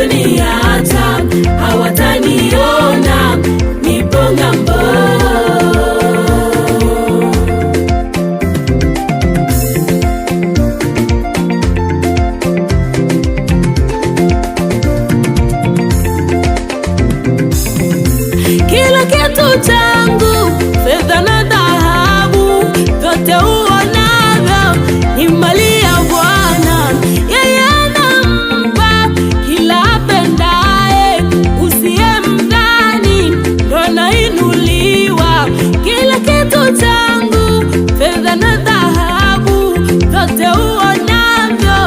waliponiacha hawataniona, nipo ng'ambo. Kila kitu changu, fedha na dhahabu, vyote uonavyo ni mali ya Bwana. Yeye anampa kila apendaye, usiyemdhani ndo anainuliwa. Kila kitu changu, fedha na dhahabu, vyote uonavyo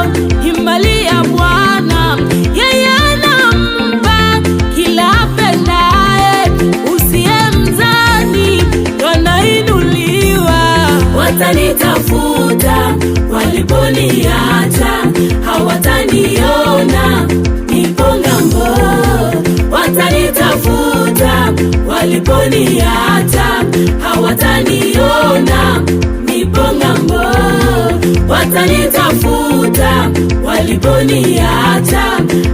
ni mali ya Bwana. Yeye anampa kila apendaye, usiyemdhani ndo anainuliwa. Watanitafuta waliponiacha hawataniona, nipo ng'ambo. Watanitafuta waliponiacha hawataniona, nipo ng'ambo. Watanitafuta waliponiacha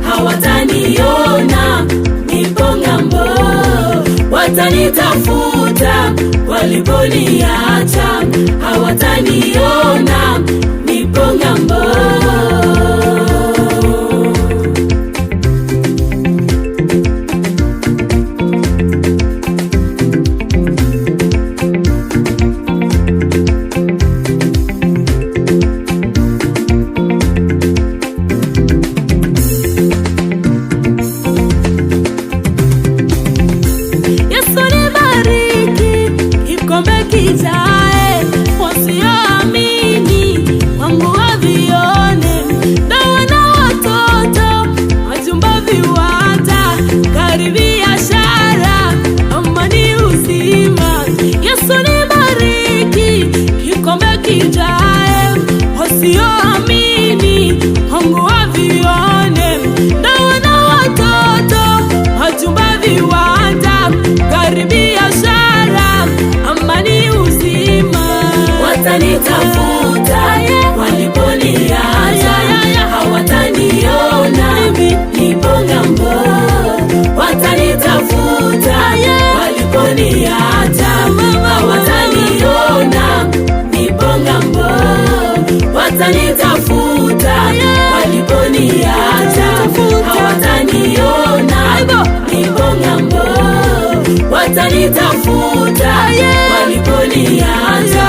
hawataniona, nipo ng'ambo. Watanitafuta waliponiacha hawataniona, nipo ng'ambo. Kijae, wasioamini wangu wavione. Ndoa na watoto, majumba, viwanja, gari, biashara, amani, uzima. Yesu nibariki, kikombe kijae, wasioamini wangu wavione. Ndoa na watoto, majumba, viwanja, gari, biashara, amani, uzima. Watanitafuta waliponiacha hawataniona, nipo ng'ambo. Watanitafuta waliponiacha hawataniona, nipo ng'ambo. Watanitafuta waliponiacha hawataniona, nipo ng'ambo. Watanitafuta waliponiacha